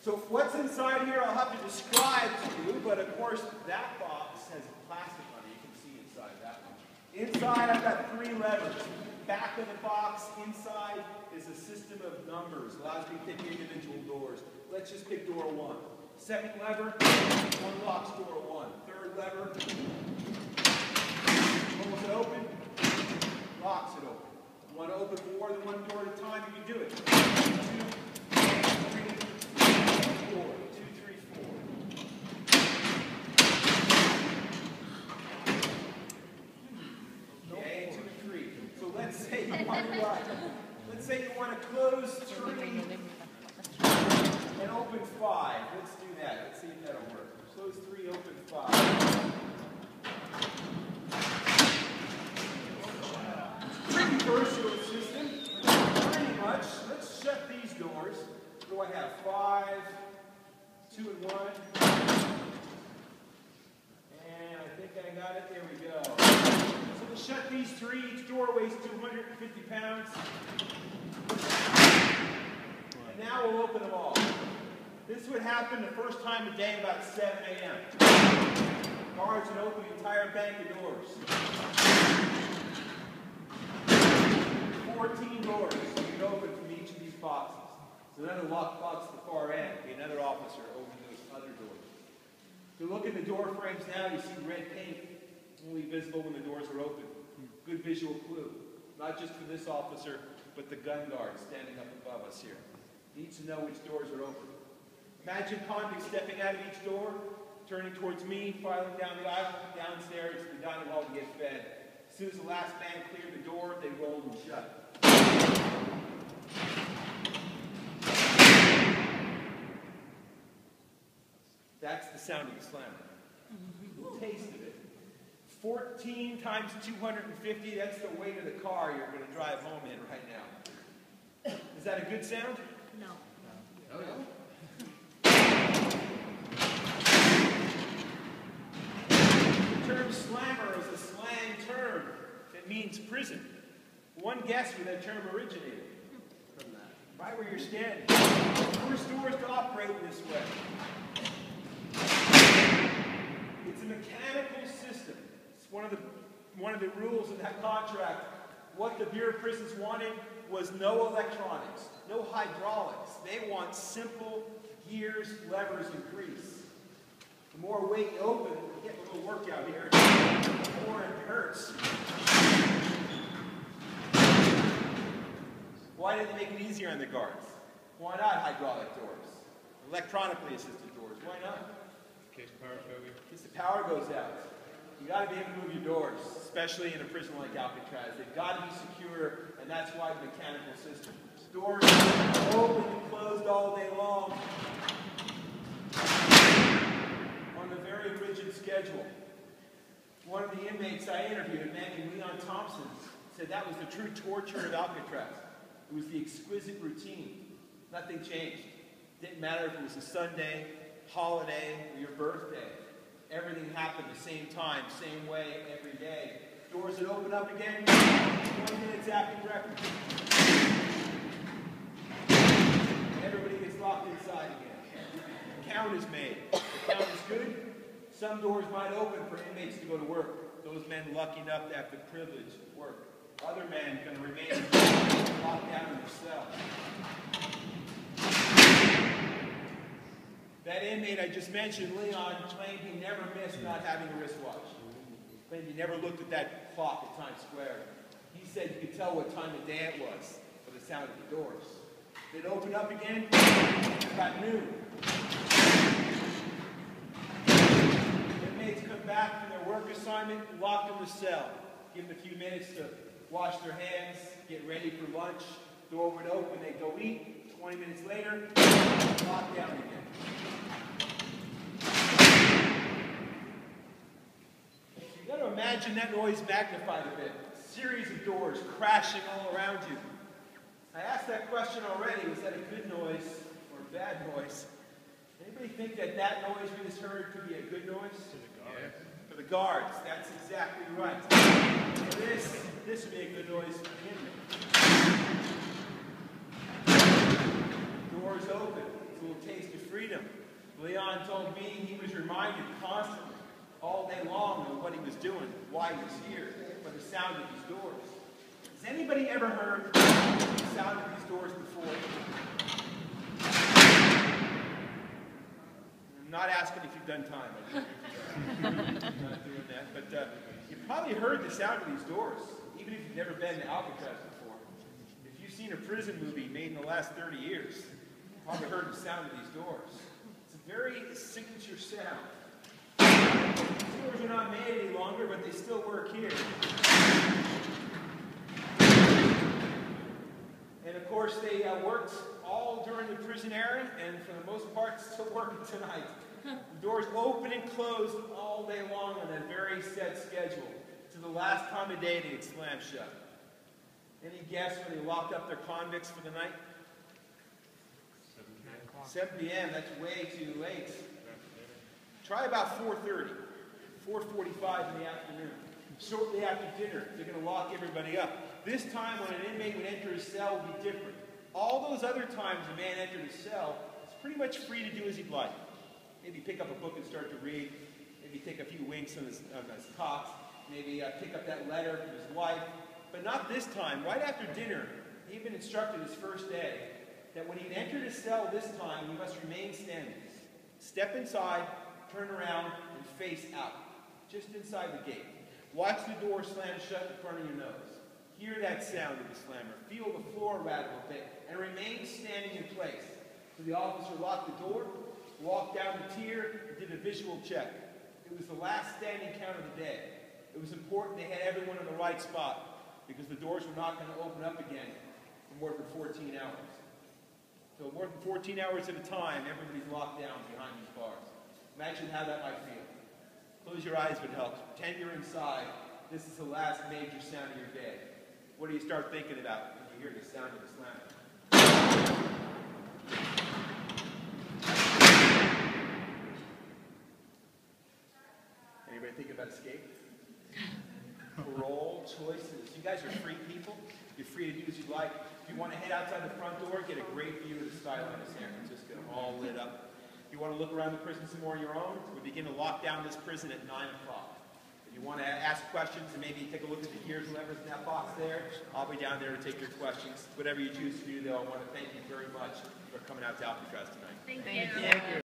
So what's inside here I'll have to describe to you, but of course that box has plastic on it. You can see inside that one. Inside I've got 3 levers. Back of the box, inside, is a system of numbers. Allows me to pick individual doors. Let's just pick door 1. Second lever, unlocks door 1. Third lever, pulls it open, locks it open. You want to open more than one door at a time, you can do it. 2, 3, 4. 2, 3, 4. Okay, 2, 3. So let's say you want to close 3 and open 5. Let's do that. Let's see if that'll work. Close 3, open 5. Pretty versatile system. Pretty much. Let's shut these doors. What do I have? 5, 2 and 1. And I think I got it. There we go. So we'll shut these 3. Each door weighs 250 pounds. And now we'll open them all. This would happen the first time of day about 7 a.m. Guards would open the entire bank of doors. 14 doors you can open from each of these boxes. So another locked box at the far end. Another officer opening those other doors. If you look at the door frames now, you see red paint only visible when the doors are open. Good visual clue. Not just for this officer, but the gun guard standing up above us here. Needs to know which doors are open. Imagine convicts stepping out of each door, turning towards me, filing down the aisle, downstairs to the dining hall to get fed. As soon as the last man cleared the door, they rolled them shut. That's the sound of the slammer. Taste of it. 14 times 250, that's the weight of the car you're going to drive home in right now. Is that a good sound? No. No? The term slammer is a slang term that means prison. One guess where that term originated. From that. Right where you're standing. First doors to operate this way. It's a mechanical system. It's one of the rules of that contract. What the Bureau of Prisons wanted was no electronics, no hydraulics. They want simple gears, levers, and grease. The more weight you open, you get a little workout here, the more it hurts. Why didn't they make it easier on the guards? Why not hydraulic doors? Electronically assisted doors. Why not? In case power failure. In case the power goes out. You got to be able to move your doors, especially in a prison like Alcatraz. They've got to be secure, and that's why the mechanical system. Doors open and closed all day long on a very rigid schedule. One of the inmates I interviewed, a man named Leon Thompson, said that was the true torture of Alcatraz. It was the exquisite routine. Nothing changed. Didn't matter if it was a Sunday, holiday, or your birthday. Everything happened the same time, same way, every day. Doors would open up again 20 minutes after breakfast. Everybody gets locked inside again. The count is made. The count is good. Some doors might open for inmates to go to work. Those men lucky enough to have the privilege of work. Other men going to remain locked down in their cell. That inmate I just mentioned, Leon, claimed he never missed not having a wristwatch. Claimed he never looked at that clock at Times Square. He said you could tell what time of day it was by the sound of the doors. They'd open up again about noon. Inmates come back from their work assignment, locked in the cell. Give them a few minutes to wash their hands, get ready for lunch. Door would open, they'd go eat. 20 minutes later, locked down again. You've got to imagine that noise magnified a bit. A series of doors crashing all around you. I asked that question already. Was that a good noise or a bad noise? Anybody think that that noise we just heard could be a good noise? To the guards. For the guards. That's exactly right. This would be a good noise for the inmate. Doors open. It's a little taste of freedom. Leon told me he was reminded constantly, all day long, of what he was doing, why he was here, by the sound of these doors. Has anybody ever heard the sound of these doors before? I'm not asking if you've done time. I'm not doing that. But you've probably heard the sound of these doors, even if you've never been to Alcatraz before. If you've seen a prison movie made in the last 30 years, you've probably heard the sound of these doors. It's a very signature sound. These doors are not made any longer, but they still work here. And of course, they worked all during the prison era, and for the most part, still working tonight. The doors open and close all day long on a very set schedule. To the last time of day, they get slammed shut. Any guess when they locked up their convicts for the night? 7 p.m. That's way too late. Try about 4:30, 4:45 in the afternoon. Shortly after dinner, they're going to lock everybody up. This time, when an inmate would enter his cell, would be different. All those other times a man entered his cell, he's pretty much free to do as he'd like. Maybe pick up a book and start to read. Maybe take a few winks on his cot. Maybe pick up that letter from his wife. But not this time. Right after dinner, he had been instructed his first day that when he'd entered his cell this time, he must remain standing. Step inside, turn around, and face out. Just inside the gate. Watch the door slam shut in front of your nose. Hear that sound of the slammer. Feel the floor rattle a bit, and remain standing in place. So the officer locked the door, walked down the tier, and did a visual check. It was the last standing count of the day. It was important they had everyone in the right spot, because the doors were not going to open up again for more than 14 hours. So more than 14 hours at a time, everybody's locked down behind these bars. Imagine how that might feel. Close your eyes would help. Pretend you're inside. This is the last major sound of your day. What do you start thinking about when you hear the sound of the slammer? Anybody thinking about escape? Parole, choices. You guys are free people. You're free to do as you like. If you want to head outside the front door, get a great view of the skyline of San Francisco, all lit up. If you want to look around the prison some more on your own, we begin to lock down this prison at 9 o'clock. If you want to ask questions and maybe take a look at the years, whatever's in that box there, I'll be down there to take your questions. Whatever you choose to do, though, I want to thank you very much for coming out to Alcatraz tonight. Thank you.